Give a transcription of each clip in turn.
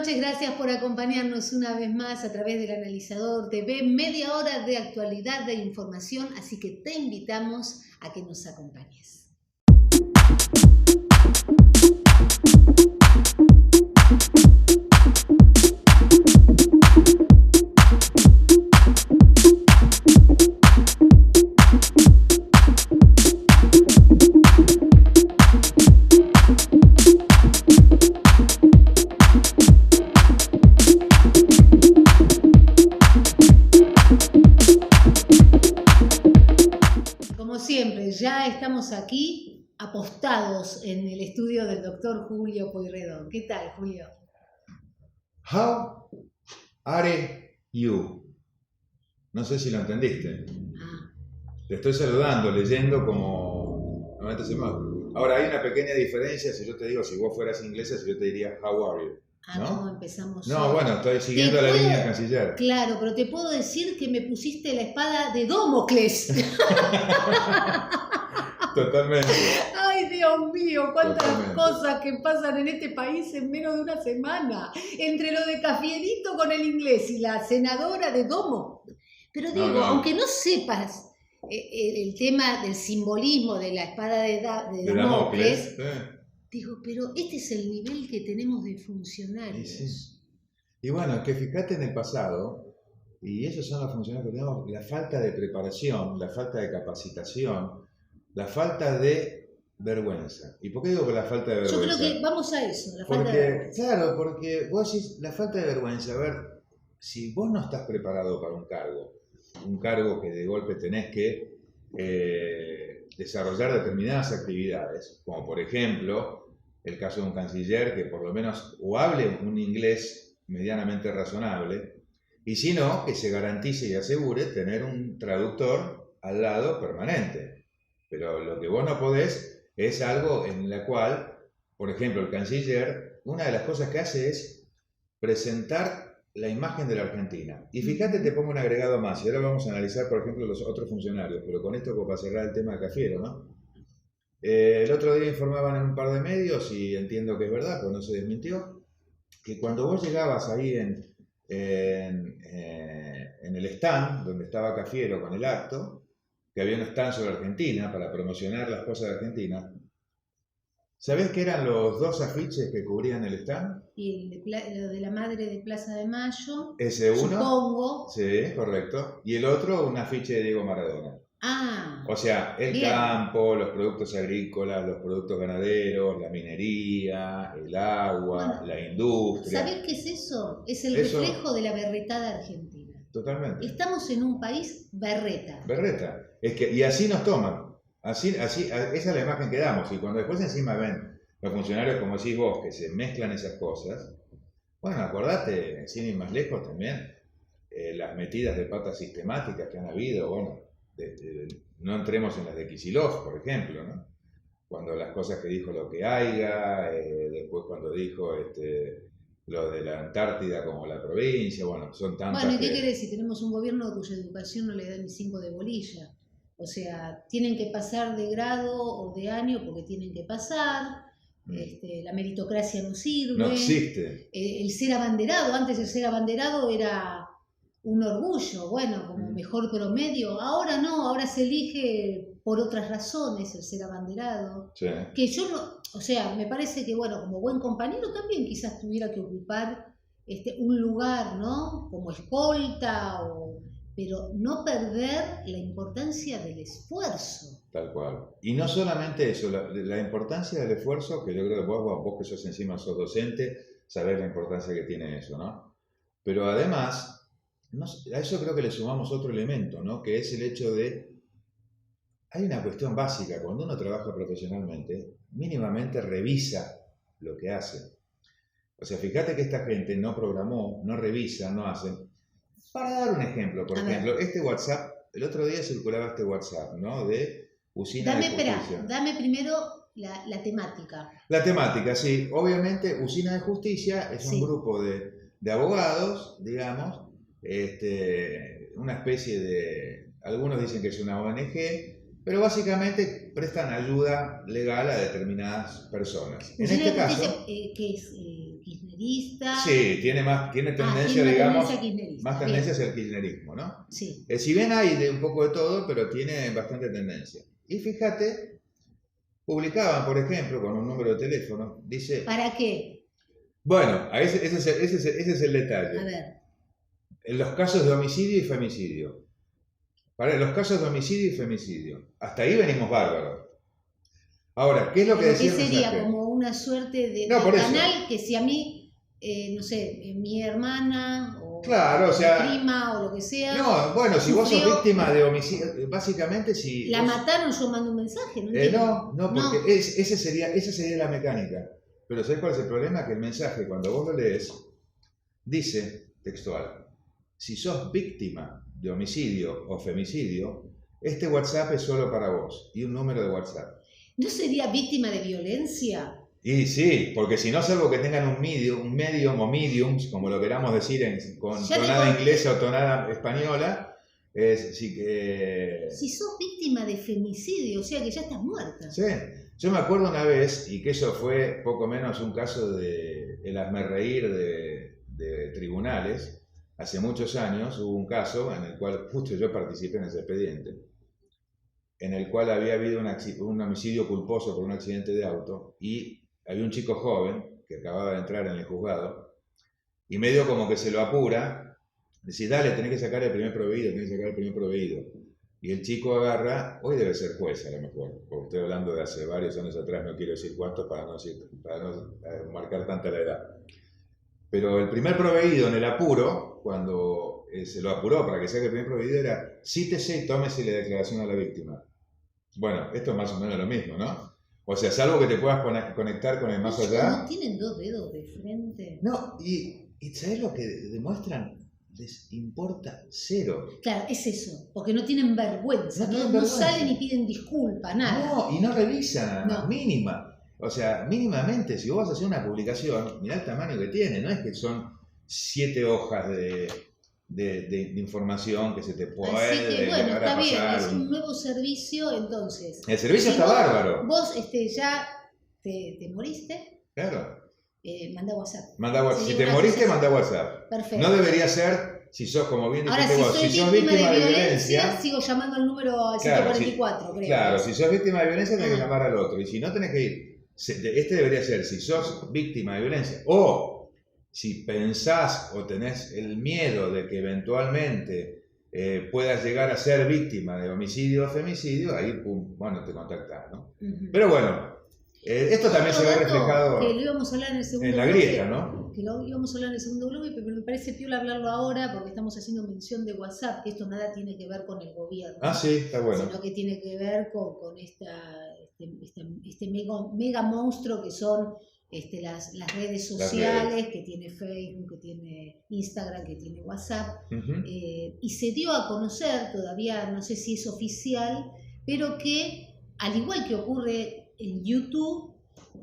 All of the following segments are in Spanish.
noches, gracias por acompañarnos una vez más a través del Analizador TV, media hora de actualidad, de información, así que te invitamos a que nos acompañes. Siempre, ya estamos aquí apostados en el estudio del doctor Julio Pueyrredón. ¿Qué tal, Julio? How are you? No sé si lo entendiste. Te estoy saludando, leyendo como 90 semanas. Ahora, hay una pequeña diferencia si yo te digo, si vos fueras inglesa, si yo te diría, how are you? ¿No? ¿Cómo empezamos? No, bueno, estoy siguiendo la línea canciller. Claro, pero te puedo decir que me pusiste la espada de Damocles. Totalmente. Ay, Dios mío, cuántas cosas que pasan en este país en menos de una semana. Entre lo de Cafierito con el inglés y la senadora de Domo. Pero digo, aunque no sepas el tema del simbolismo de la espada de Damocles, digo, pero este es el nivel que tenemos de funcionarios. Sí. Y bueno, que fíjate en el pasado, y esos son los funcionarios que tenemos, la falta de preparación, la falta de capacitación, la falta de vergüenza. ¿Y por qué digo que la falta de vergüenza? Yo creo que vamos a eso, la falta de vergüenza. Claro, porque vos decís, la falta de vergüenza, a ver, si vos no estás preparado para un cargo que de golpe tenés que desarrollar determinadas actividades, como por ejemplo el caso de un canciller que por lo menos o hable un inglés medianamente razonable, y si no, que se garantice y asegure tener un traductor al lado permanente. Pero lo que vos no podés es algo en la cual, por ejemplo, el canciller, una de las cosas que hace es presentar la imagen de la Argentina. Y fíjate, te pongo un agregado más, y ahora vamos a analizar, por ejemplo, los otros funcionarios, pero con esto como para cerrar el tema de Cafiero, ¿no? El otro día informaban en un par de medios, y entiendo que es verdad, pues no se desmintió, que cuando vos llegabas ahí en el stand donde estaba Cafiero con el acto, que había un stand sobre Argentina para promocionar las cosas de Argentina, ¿sabés qué eran los dos afiches que cubrían el stand? Y lo de la madre de Plaza de Mayo. Ese uno. Supongo. Sí, correcto. Y el otro, un afiche de Diego Maradona. O sea, el campo, los productos agrícolas, los productos ganaderos, la minería, el agua, la industria. ¿Sabés qué es eso? Es el reflejo de la berretada argentina. Totalmente. Estamos en un país berreta. Berreta. Y así nos toman. Esa es la imagen que damos. Y cuando después encima ven los funcionarios, como decís vos, que se mezclan esas cosas, bueno, acordate, sin ir más lejos también, las metidas de pata sistemáticas que han habido, bueno, no entremos en las de Kicillof, por ejemplo, ¿no? Cuando las cosas que dijo lo que haya, después cuando dijo lo de la Antártida como la provincia, bueno, son tantas. Bueno, ¿y qué querés? Si tenemos un gobierno cuya educación no le da ni 5 de bolilla. O sea, tienen que pasar de grado o de año porque tienen que pasar. La meritocracia no sirve. No existe. El ser abanderado, antes el ser abanderado era un orgullo, bueno, como mejor promedio. Ahora no, ahora se elige por otras razones el ser abanderado. Sí. Que yo no, o sea, me parece que, bueno, como buen compañero también quizás tuviera que ocupar un lugar, ¿no? Como escolta, pero no perder la importancia del esfuerzo. Tal cual. Y no solamente eso, la importancia del esfuerzo, que yo creo que vos que sos encima, sos docente, sabés la importancia que tiene eso, ¿no? Pero además, a eso creo que le sumamos otro elemento, ¿no? Que es el hecho de, hay una cuestión básica, cuando uno trabaja profesionalmente, mínimamente revisa lo que hace. O sea, fíjate que esta gente no programó, no revisa, no hace. Para dar un ejemplo, por ejemplo, este WhatsApp, el otro día circulaba este WhatsApp, ¿no? De Usina de Justicia. Dame primero la temática. La temática, sí. Obviamente, Usina de Justicia es un grupo de abogados, digamos, una especie de, algunos dicen que es una ONG, pero básicamente prestan ayuda legal a determinadas personas. En este caso, ¿qué es? kirchnerista. Sí, tiene tendencia, digamos, kirchnerista. más tendencia hacia el kirchnerismo, ¿no? Sí. Si bien hay de un poco de todo, pero tiene bastante tendencia. Y fíjate, publicaban, por ejemplo, con un número de teléfono, dice... ¿Para qué? Bueno, ese es el detalle. A ver. En los casos de homicidio y femicidio. Para los casos de homicidio y femicidio. Hasta ahí venimos bárbaros. Ahora, ¿qué es lo que decía el sería mensaje? Como una suerte de canal que si a mí, no sé, mi hermana o claro, o sea, mi prima o lo que sea. No, bueno, si vos sos víctima de homicidio, básicamente si... La mataron, yo mando un mensaje, ¿no? No, porque esa sería la mecánica. Pero ¿sabés cuál es el problema? Que el mensaje, cuando vos lo lees, dice textual: si sos víctima de homicidio o femicidio, este WhatsApp es solo para vos, y un número de WhatsApp. ¿No sería víctima de violencia? Y sí, porque si no, salvo que tengan un medium o mediums, como lo queramos decir con tonada inglesa o tonada española, sí que... Si sos víctima de femicidio, o sea que ya estás muerta. Sí, yo me acuerdo una vez, y que eso fue poco menos un caso de el hazmerreír de tribunales. Hace muchos años hubo un caso en el cual justo yo participé en ese expediente, en el cual había habido un homicidio culposo por un accidente de auto, y había un chico joven que acababa de entrar en el juzgado, y medio como que se lo apura, decís, dale, tenés que sacar el primer proveído. Y el chico agarra, hoy debe ser juez a lo mejor, porque estoy hablando de hace varios años atrás, no quiero decir cuántos para no marcar tanta la edad. Pero el primer proveído en el apuro, cuando se lo apuró para que saque el primer proveído, era: cítese y tómese la declaración a la víctima. Bueno, esto es más o menos lo mismo, ¿no? O sea, salvo que te puedas conectar con el más allá. ¿No tienen dos dedos de frente? No, y ¿sabés lo que demuestran? Les importa cero. Claro, es eso, porque no tienen vergüenza, no salen y piden disculpas, nada. No, y no revisan, mínima. O sea, mínimamente, si vos vas a hacer una publicación, mirá el tamaño que tiene, no es que son 7 hojas de información que se te puede... Así que bueno, está bien, pasar. es un nuevo servicio, entonces. El servicio está bárbaro. Vos ya te moriste. Claro. Manda WhatsApp. Si te moriste, manda WhatsApp. Perfecto. No debería ser, si sos, como bien dijiste vos, si sos víctima de violencia, sigo llamando al número 144, creo. Claro, si sos víctima de violencia tenés que llamar al otro. Y si no, tenés que ir. Este debería ser, si sos víctima de violencia, o si pensás o tenés el miedo de que eventualmente puedas llegar a ser víctima de homicidio o femicidio, ahí, bueno, te contactás, ¿no? Pero bueno, esto también se ve reflejado que lo íbamos a hablar en el segundo en la grieta, ¿no? Que lo íbamos a hablar en el segundo bloque, pero me parece piola hablarlo ahora porque estamos haciendo mención de WhatsApp, que esto nada tiene que ver con el gobierno. Ah, sí, está bueno. Sino que tiene que ver con este mega monstruo que son las redes sociales, que tiene Facebook, que tiene Instagram, que tiene WhatsApp. Y se dio a conocer, todavía no sé si es oficial, pero que al igual que ocurre en YouTube,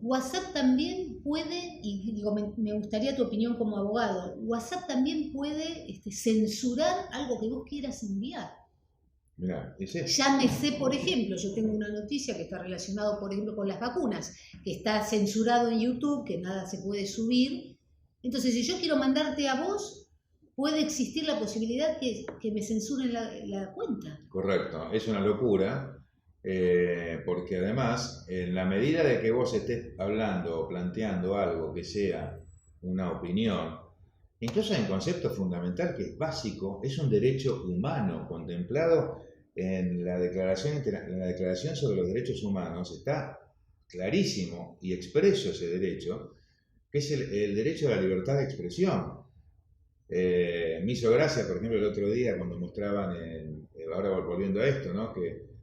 WhatsApp también puede, y digo, me gustaría tu opinión como abogado, WhatsApp también puede censurar algo que vos quieras enviar. Mirá, ¿dice? Llámese, por ejemplo, yo tengo una noticia que está relacionada, por ejemplo, con las vacunas, que está censurado en YouTube, que nada se puede subir. Entonces, si yo quiero mandarte a vos, puede existir la posibilidad que me censuren la cuenta. Correcto, es una locura. Porque además, en la medida de que vos estés hablando o planteando algo que sea una opinión, incluso hay un concepto fundamental que es básico, es un derecho humano contemplado en la Declaración sobre los Derechos Humanos, está clarísimo y expreso ese derecho, que es el derecho a la libertad de expresión. Me hizo gracia, por ejemplo, el otro día cuando mostraban, ahora volviendo a esto, ¿no? Que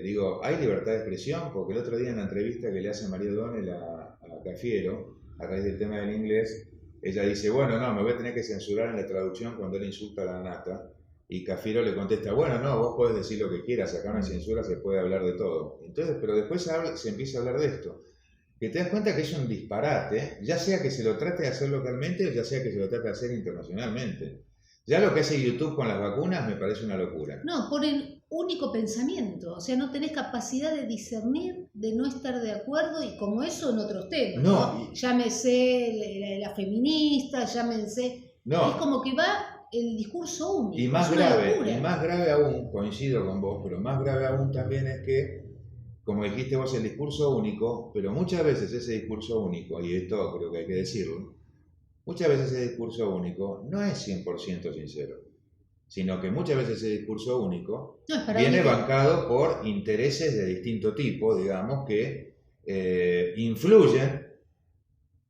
digo, ¿hay libertad de expresión? Porque el otro día en la entrevista que le hace María O'Donnell a Cafiero, a raíz del tema del inglés, ella dice, bueno, no, me voy a tener que censurar en la traducción cuando él insulta a la nata. Y Cafiero le contesta, bueno, no, vos podés decir lo que quieras, acá no hay censura, se puede hablar de todo. Entonces, pero después se empieza a hablar de esto. Que te das cuenta que es un disparate, ya sea que se lo trate de hacer localmente o ya sea que se lo trate de hacer internacionalmente. Ya lo que hace YouTube con las vacunas me parece una locura. No, ponen único pensamiento, o sea, no tenés capacidad de discernir, de no estar de acuerdo, y como eso en otros temas, ¿no? Llámese la feminista, llámense... No. Es como que va el discurso único. Y más grave aún, coincido con vos, pero más grave aún también es que, como dijiste vos, el discurso único, pero muchas veces ese discurso único, y esto creo que hay que decirlo, muchas veces ese discurso único no es 100% sincero, sino que muchas veces ese discurso único viene bancado por intereses de distinto tipo, digamos, que influyen,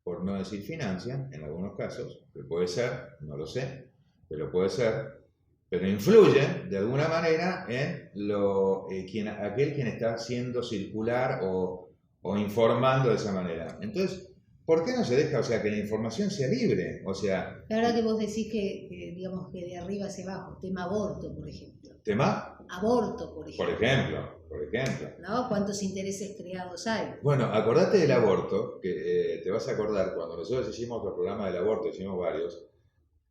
por no decir financian, en algunos casos, que puede ser, no lo sé, pero puede ser, pero influyen de alguna manera en aquel quien está haciendo circular o informando de esa manera. Entonces, ¿por qué no se deja, o sea, que la información sea libre? O sea... La verdad que vos decís que digamos, que de arriba hacia abajo, tema aborto, por ejemplo. ¿Tema? Aborto, por ejemplo. Por ejemplo. ¿No? ¿Cuántos intereses creados hay? Bueno, acordate del aborto, que te vas a acordar, cuando nosotros hicimos el programa del aborto, hicimos varios,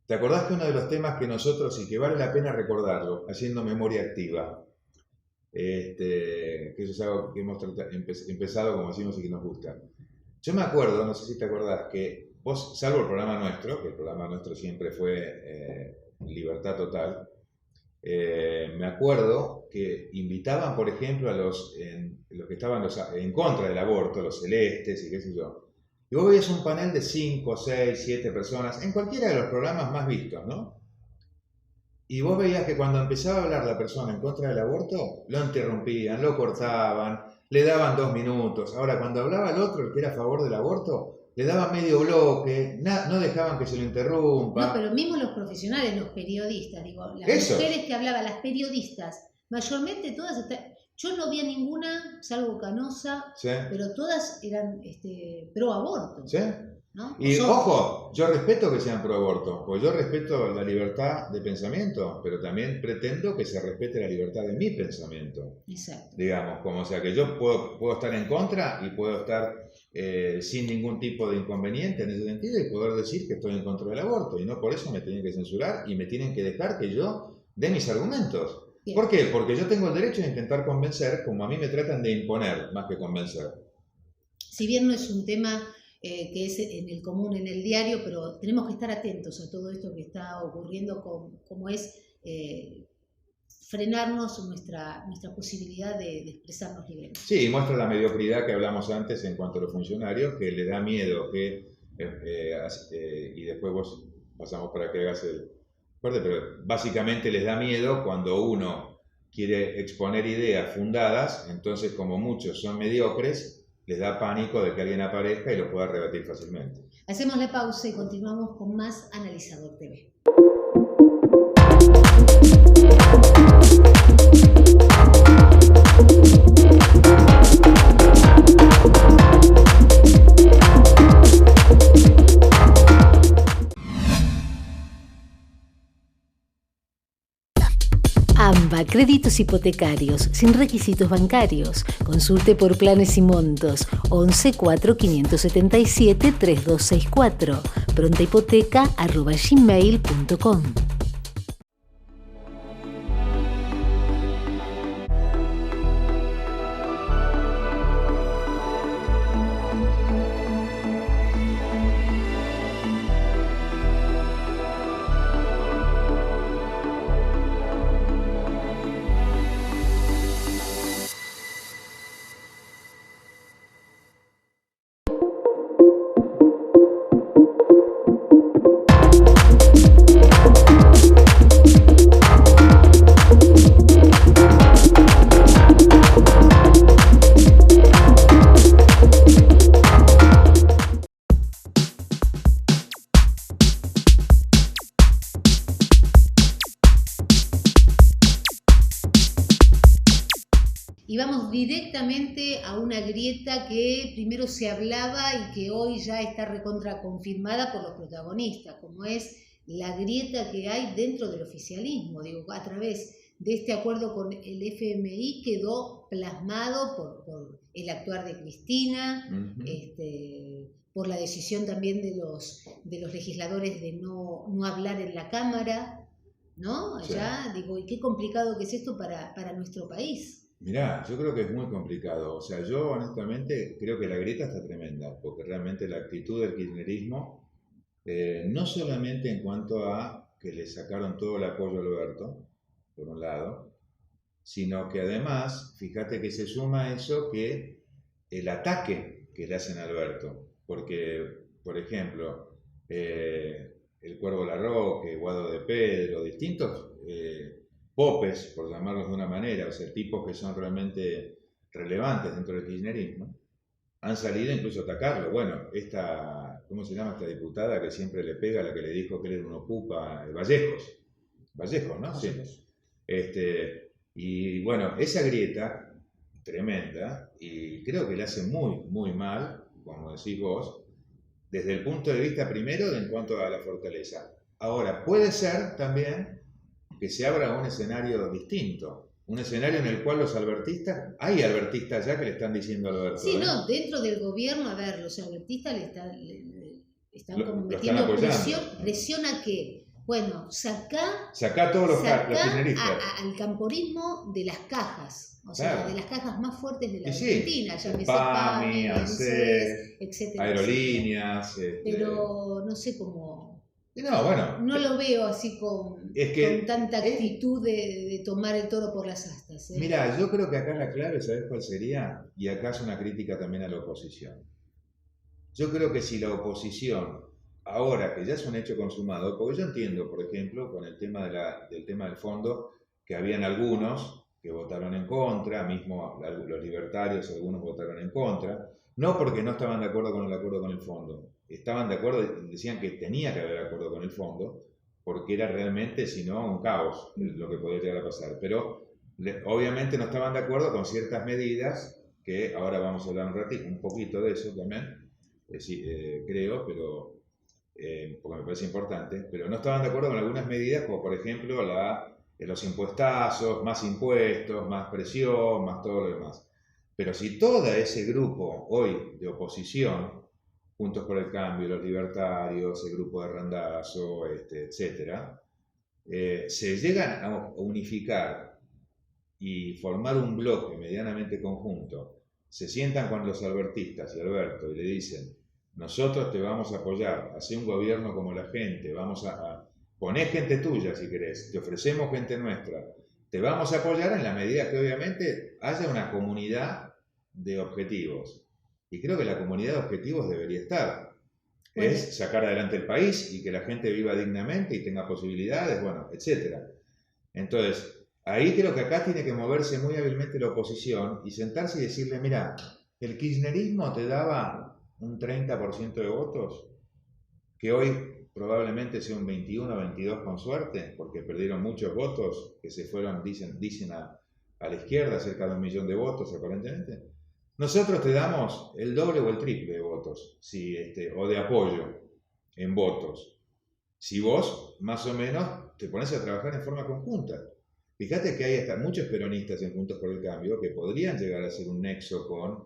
¿te acordás que uno de los temas que nosotros, y que vale la pena recordarlo, haciendo memoria activa, que eso es algo que hemos empezado, como decimos, y que nos gusta? Yo me acuerdo, no sé si te acordás, que vos, salvo el programa nuestro, que el programa nuestro siempre fue Libertad Total, me acuerdo que invitaban, por ejemplo, a los que estaban en contra del aborto, los celestes y qué sé yo. Y vos veías un panel de 5, 6, 7 personas, en cualquiera de los programas más vistos, ¿no? Y vos veías que cuando empezaba a hablar la persona en contra del aborto, lo interrumpían, lo cortaban, le daban 2 minutos. Ahora, cuando hablaba el otro, el que era a favor del aborto, le daban medio bloque, no dejaban que se lo interrumpa. No, pero mismo los profesionales, los periodistas, digo, las mujeres que hablaban, las periodistas, mayormente todas, yo no vi a ninguna, salvo Canosa, sí, pero todas eran pro aborto. ¿Sí? ¿No? Y ojo, yo respeto que sean pro aborto, porque yo respeto la libertad de pensamiento, pero también pretendo que se respete la libertad de mi pensamiento. Exacto. Digamos, como o sea que yo puedo estar en contra y puedo estar sin ningún tipo de inconveniente en ese sentido y poder decir que estoy en contra del aborto, y no por eso me tienen que censurar y me tienen que dejar que yo dé mis argumentos. Bien. ¿Por qué? Porque yo tengo el derecho de intentar convencer, como a mí me tratan de imponer, más que convencer. Si bien no es un tema que es en el común, en el diario, pero tenemos que estar atentos a todo esto que está ocurriendo, como es frenarnos nuestra posibilidad de expresarnos libremente. Sí, muestra la mediocridad que hablamos antes en cuanto a los funcionarios, que le da miedo que, y después vos pasamos para que hagas el corte, pero básicamente les da miedo cuando uno quiere exponer ideas fundadas, entonces como muchos son mediocres, les da pánico de que alguien aparezca y lo pueda rebatir fácilmente. Hacemos la pausa y continuamos con más Analizador TV. AMBA, créditos hipotecarios, sin requisitos bancarios. Consulte por planes y montos. 11 4 577 3264. prontahipoteca@gmail.com. Y vamos directamente a una grieta que primero se hablaba y que hoy ya está recontra confirmada por los protagonistas, como es la grieta que hay dentro del oficialismo. Digo, a través de este acuerdo con el FMI quedó plasmado por el actuar de Cristina, por la decisión también de los legisladores de no hablar en la Cámara. ¿no? Sí. Allá, digo, y qué complicado que es esto para nuestro país. Mirá, yo creo que es muy complicado. O sea, yo honestamente creo que la grieta está tremenda, porque realmente la actitud del kirchnerismo, no solamente en cuanto a que le sacaron todo el apoyo a Alberto, por un lado, sino que además, fíjate que se suma a eso que el ataque que le hacen a Alberto, porque, por ejemplo, el Cuervo Larroque, Guado de Pedro, distintos popes, por llamarlos de una manera, o sea, tipos que son realmente relevantes dentro del kirchnerismo, han salido incluso a atacarlo. Bueno, ¿cómo se llama esta diputada que siempre le pega a la que le dijo que él era un ocupa? Vallejos, ¿no? Sí. Y bueno, esa grieta tremenda, y creo que le hace muy, muy mal, como decís vos, desde el punto de vista primero en cuanto a la fortaleza. Ahora, puede ser también que se abra un escenario distinto, un escenario en el cual hay albertistas ya que le están diciendo a Alberto. Sí, no, dentro del gobierno, a ver, los albertistas están como están metiendo apoyando. presión a qué. Bueno, sacá todos los kirchneristas al camporismo de las cajas, o sea, claro, de las cajas más fuertes de la sí, Argentina, llámese PAMI, ANSES, etcétera. Aerolíneas. Pero no sé cómo. No, bueno. No lo veo así con tanta actitud de tomar el toro por las astas. Mira, yo creo que acá la clave, ¿sabes cuál sería? Y acá es una crítica también a la oposición. Yo creo que si la oposición, ahora que ya es un hecho consumado, porque yo entiendo, por ejemplo, con el tema del fondo, que habían algunos que votaron en contra, mismo los libertarios, algunos votaron en contra, no porque no estaban de acuerdo con el fondo, estaban de acuerdo y decían que tenía que haber acuerdo con el fondo, porque era realmente, si no, un caos lo que podía llegar a pasar. Pero obviamente no estaban de acuerdo con ciertas medidas, que ahora vamos a hablar un poquito de eso también, creo, pero porque me parece importante, pero no estaban de acuerdo con algunas medidas, como por ejemplo los impuestazos, más presión, más todo lo demás. Pero si todo ese grupo hoy de oposición, Juntos por el Cambio, los libertarios, el grupo de Randazzo, etcétera, se llegan a unificar y formar un bloque medianamente conjunto, se sientan con los albertistas y Alberto y le dicen: nosotros te vamos a apoyar, hacé un gobierno como la gente, vamos a poner gente tuya si querés, te ofrecemos gente nuestra, te vamos a apoyar en la medida que obviamente haya una comunidad de objetivos. Y creo que la comunidad de objetivos debería estar. Bueno, es sacar adelante el país y que la gente viva dignamente y tenga posibilidades, bueno, etc. Entonces, ahí creo que acá tiene que moverse muy hábilmente la oposición y sentarse y decirle: mira, el kirchnerismo te daba un 30% de votos, que hoy probablemente sea un 21 o 22 con suerte, porque perdieron muchos votos que se fueron, dicen a la izquierda, cerca de 1 millón de votos aparentemente. Nosotros te damos el doble o el triple de votos, o de apoyo en votos, si vos más o menos te pones a trabajar en forma conjunta. Fíjate que hay hasta muchos peronistas en Juntos por el Cambio que podrían llegar a ser un nexo con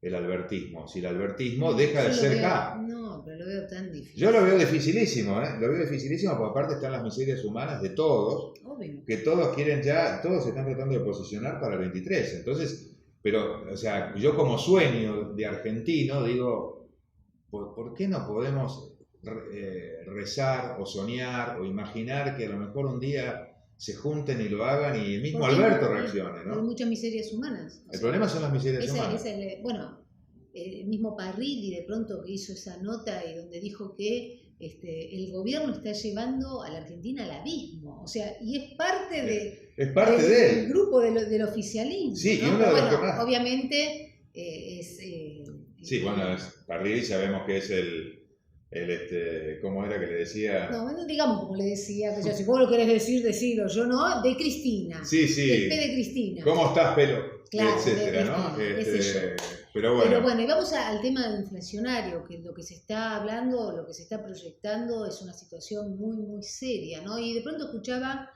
el albertismo. Si el albertismo deja de ser K. No, pero lo veo tan difícil. Yo lo veo dificilísimo, Lo veo dificilísimo porque aparte están las miserias humanas de todos. Obvio. Que todos quieren todos se están tratando de posicionar para el 23. Entonces, pero, o sea, yo como sueño de argentino digo, ¿por qué no podemos rezar o soñar o imaginar que a lo mejor un día se junten y lo hagan y el mismo Alberto reaccione, ¿no? Hay muchas miserias humanas. El problema son las miserias humanas. Bueno, el mismo Parrilli de pronto que hizo esa nota y donde dijo que el gobierno está llevando a la Argentina al abismo, o sea, y es parte del grupo del oficialismo. Sí, ¿no? y uno de los bueno, que más. Obviamente sí, bueno, Parrilli sabemos que es ¿cómo era que le decía? No digamos como le decía, que si vos lo querés decir, decilo, yo no, de Cristina. Sí. El P de Cristina. ¿Cómo estás, pelo? Claro, etcétera, ¿no? Pero bueno, y vamos al tema inflacionario, que lo que se está hablando, lo que se está proyectando es una situación muy, muy seria, ¿no? Y de pronto escuchaba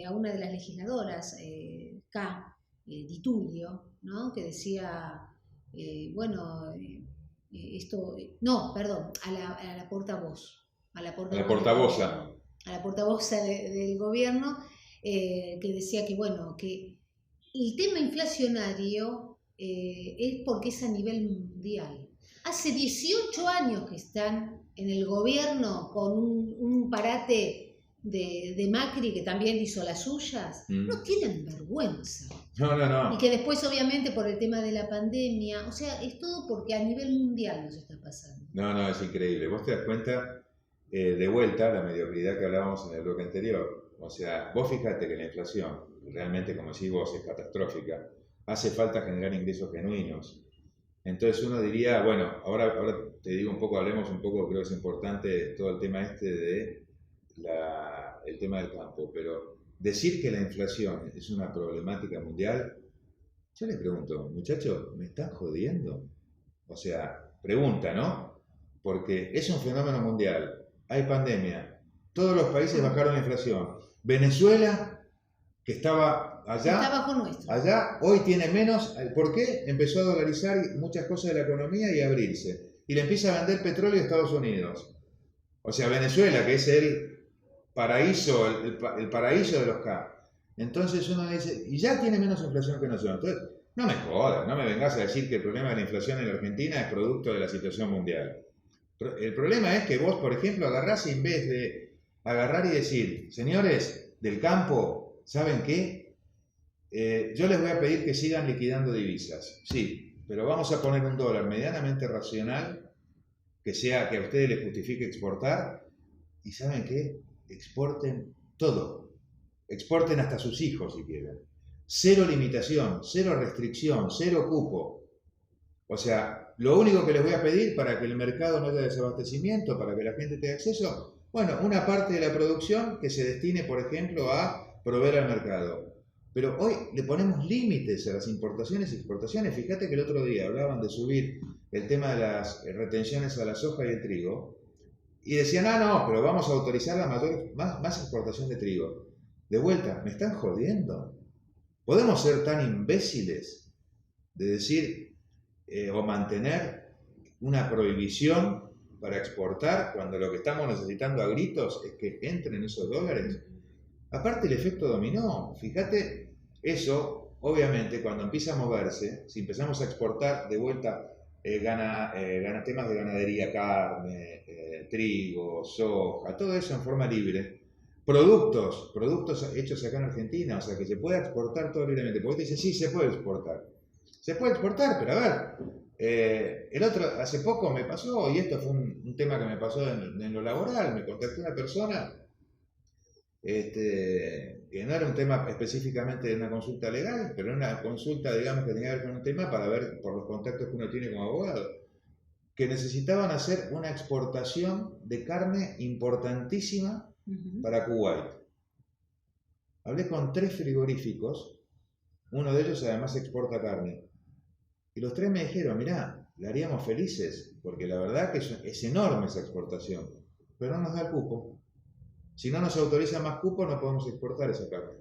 a una de las legisladoras, Di Tullio, ¿no? Que decía, a la portavoz. a la portavoza. la portavoz del gobierno, que decía que, bueno, que el tema inflacionario es porque es a nivel mundial. Hace 18 años que están en el gobierno con un parate de Macri, que también hizo las suyas. No tienen vergüenza. No. Y que después, obviamente, por el tema de la pandemia, o sea, es todo porque a nivel mundial nos está pasando. No, es increíble. Vos te das cuenta, de vuelta, la mediocridad que hablábamos en el bloque anterior. O sea, vos fíjate que la inflación, realmente, como decís vos, es catastrófica. Hace falta generar ingresos genuinos. Entonces uno diría, bueno, ahora te digo un poco, hablemos un poco, creo que es importante todo el tema de el tema del campo, pero decir que la inflación es una problemática mundial, yo les pregunto, muchachos, ¿me están jodiendo? O sea, pregunta, ¿no? Porque es un fenómeno mundial, hay pandemia, todos los países bajaron la inflación. Venezuela, que estaba allá, está bajo nuestro. Allá hoy tiene menos. ¿Por qué? Empezó a dolarizar muchas cosas de la economía y a abrirse. Y le empieza a vender petróleo a Estados Unidos. O sea, Venezuela, que es el paraíso, el paraíso de los K. Entonces uno dice, y ya tiene menos inflación que nosotros. Entonces, no me jodas, no me vengas a decir que el problema de la inflación en la Argentina es producto de la situación mundial. El problema es que vos, por ejemplo, agarrás y en vez de agarrar y decir, señores del campo, ¿saben qué? Yo les voy a pedir que sigan liquidando divisas. Sí, pero vamos a poner un dólar medianamente racional, que a ustedes les justifique exportar. ¿Y saben qué? Exporten todo. Exporten hasta sus hijos si quieren. Cero limitación, cero restricción, cero cupo. O sea, lo único que les voy a pedir para que el mercado no haya desabastecimiento, para que la gente tenga acceso, bueno, una parte de la producción que se destine, por ejemplo, a proveer al mercado. Pero hoy le ponemos límites a las importaciones y exportaciones. Fíjate que el otro día hablaban de subir el tema de las retenciones a la soja y el trigo. Y decían, no, pero vamos a autorizar más exportación de trigo. De vuelta, ¿me están jodiendo? ¿Podemos ser tan imbéciles de decir o mantener una prohibición para exportar cuando lo que estamos necesitando a gritos es que entren esos dólares? Aparte el efecto dominó, fíjate, eso obviamente cuando empieza a moverse, si empezamos a exportar de vuelta gana temas de ganadería, carne, trigo, soja, todo eso en forma libre, productos hechos acá en Argentina, o sea que se puede exportar todo libremente, porque te dice, sí, se puede exportar, pero a ver, hace poco me pasó, y esto fue un tema que me pasó en lo laboral, me contactó una persona, que no era un tema específicamente de una consulta legal, pero era una consulta, digamos, que tenía que ver con un tema para ver por los contactos que uno tiene como abogado, que necesitaban hacer una exportación de carne importantísima para Kuwait. Hablé con 3 frigoríficos, uno de ellos además exporta carne, y los 3 me dijeron, mirá, la haríamos felices, porque la verdad que es enorme esa exportación, pero no nos da el cupo. Si no nos autoriza más cupo, no podemos exportar esa carne.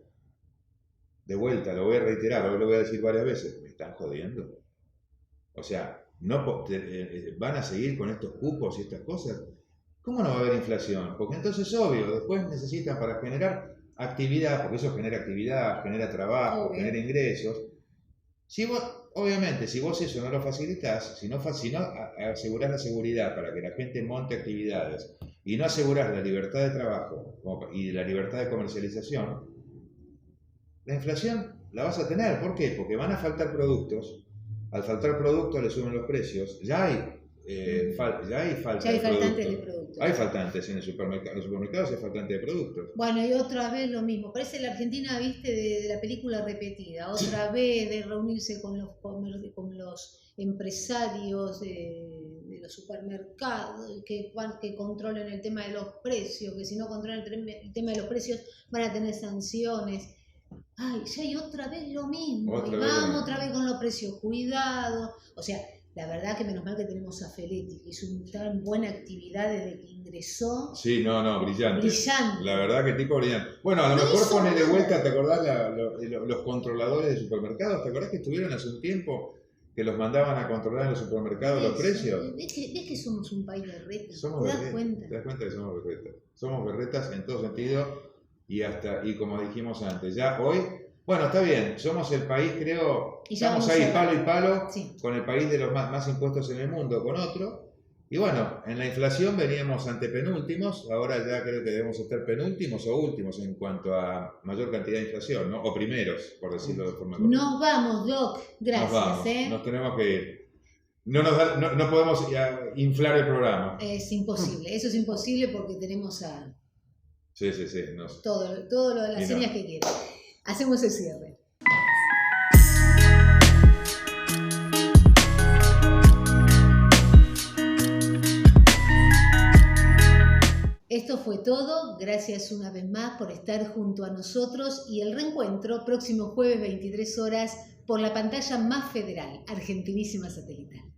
De vuelta, lo voy a reiterar, lo voy a decir varias veces, me están jodiendo. O sea, van a seguir con estos cupos y estas cosas. ¿Cómo no va a haber inflación? Porque entonces, obvio, después necesitan para generar actividad, porque eso genera actividad, genera trabajo, genera ingresos. Obviamente, si vos eso no lo facilitas, si no asegurás la seguridad para que la gente monte actividades y no asegurás la libertad de trabajo y la libertad de comercialización, la inflación la vas a tener. ¿Por qué? Porque van a faltar productos. Al faltar productos le suben los precios. Ya hay falta de productos. Hay faltantes en el supermercado. En los supermercados hay faltantes de productos. Bueno, y otra vez lo mismo. Parece la Argentina, viste, de la película repetida. Otra vez de reunirse con los empresarios de los supermercados que controlen el tema de los precios, que si no controlan el tema de los precios van a tener sanciones. Ay, ya hay otra vez lo mismo. Vamos otra vez con los precios. Cuidado. O sea, la verdad que menos mal que tenemos a Feletti, que hizo una tan buena actividad desde que ingresó. Sí, brillante. Brillante. La verdad que tipo brillante. Bueno, a lo mejor pone de vuelta, ¿te acordás los controladores de supermercados? ¿Te acordás que estuvieron hace un tiempo que los mandaban a controlar en los supermercados los precios. ¿Ves que somos un país berreta? Somos ¿Te das berretas, cuenta? ¿te das cuenta que somos berretas? Somos berretas en todo sentido y como dijimos antes, ya hoy, bueno, está bien, somos el país, creo, Y ya estamos vamos ahí a- palo y palo Sí. con el país de los más impuestos en el mundo, con otro. Y bueno, en la inflación veníamos antepenúltimos, ahora ya creo que debemos estar penúltimos o últimos en cuanto a mayor cantidad de inflación, ¿no? O primeros, por decirlo de forma correcta. Nos vamos, Doc. Gracias, Nos vamos, nos tenemos que ir. No podemos inflar el programa. Es imposible, eso es imposible porque tenemos a Sí. todo lo de las Y no. señas que quieran. Hacemos el cierre. Esto fue todo, gracias una vez más por estar junto a nosotros y el reencuentro próximo jueves 23 horas por la pantalla más federal, Argentinísima Satelital.